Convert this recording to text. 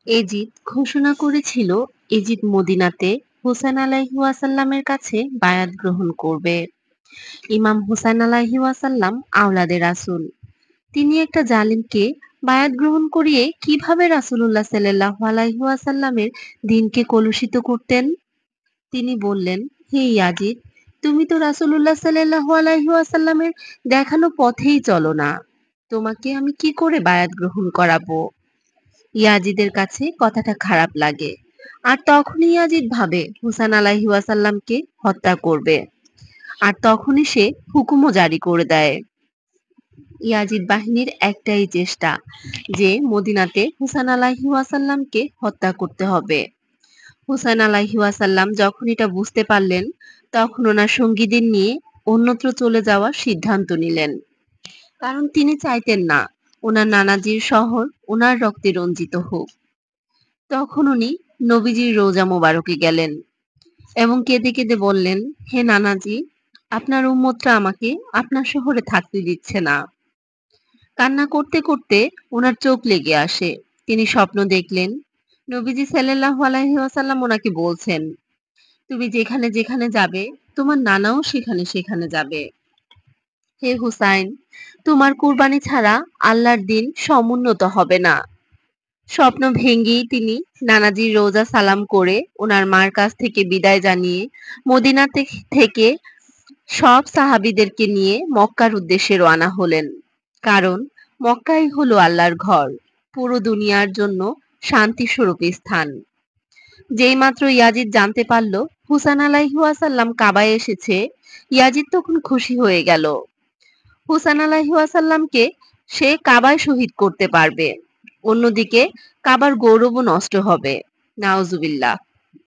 এজিদ ঘোষণা করেছিল এজিদ মদিনাতে হুসাইন আলাইহি ওয়াসাল্লামের কাছে বায়াত গ্রহণ করবে। ইমাম হুসাইন আলাইহি ওয়াসাল্লাম আওলাদে রাসূল। তিনি একটা জালিমকে বায়াত গ্রহণ করিয়ে কিভাবে রাসূলুল্লাহ সাল্লাল্লাহু আলাইহি ওয়াসাল্লামের দ্বীনকে কলুষিত করতেন? তিনি বললেন, হে ইয়াজিদ, তুমি তো রাসূলুল্লাহ সাল্লাল্লাহু আলাইহি ওয়াসাল্লামের দেখানো পথেই চলো না। তোমাকে আমি কি করে বায়াত গ্রহণ করাবো? ইয়াজিদের কাছে কথাটা খারাপ লাগে। আর তখনই ইয়াজিদ ভাবে হুসাইন আলাইহি ওয়াসাল্লামকে হত্যা করবে। আর তখনই সে হুকুমও জারি করে দেয়। ইয়াজিদ বাহিনীর একটাই চেষ্টা যে মদিনাতে হুসাইন আলাইহি ওয়াসাল্লামকে হত্যা করতে হবে। হুসাইন আলাইহি ওয়াসাল্লাম যখন এটা বুঝতে পারলেন, তখন ওনার সঙ্গীদের নিয়ে অন্যত্র চলে যাওয়ার সিদ্ধান্ত নিলেন। কারণ তিনি চাইতেন না ওনার নানাজির শহর ওনার রক্তে রঞ্জিত হোক। তখন উনি নবীজির রোজা মোবারকে গেলেন এবং কেঁদে কেঁদে বললেন, হে নানাজি, আপনার উম্মতরা আমাকে আপনার শহরে থাকতে দিচ্ছে না। কান্না করতে করতে ওনার চোখ লেগে আসে। তিনি স্বপ্ন দেখলেন, নবীজি সাল্লাল্লাহু আলাইহি ওয়াসাল্লাম ওনাকে বলছেন, তুমি যেখানে যেখানে যাবে তোমার নানাও সেখানে সেখানে যাবে। হে হুসাইন, তোমার কুরবানি ছাড়া আল্লাহর দিন সমুন্নত হবে না। স্বপ্ন ভেঙেই তিনি নানাজির রোজা সালাম করে ওনার মার কাছ থেকে বিদায় জানিয়ে মদিনা থেকে সব সাহাবীদেরকে নিয়ে মক্কার উদ্দেশ্যে রওনা হলেন। কারণ মক্কাই হলো আল্লাহর ঘর, পুরো দুনিয়ার জন্য শান্তি স্বরূপ স্থান। যেইমাত্র ইয়াজিদ জানতে পারল হুসাইন আলাইহি ওয়াসাল্লাম কাবায় এসেছে, ইয়াজিদ তখন খুশি হয়ে গেল। হুসাইন আলাইহি ওয়াসাল্লামকে সে কাবায় শহীদ করতে পারবে। অন্যদিকে কাবার গৌরবও নষ্ট হবে। নাউজুবিল্লাহ।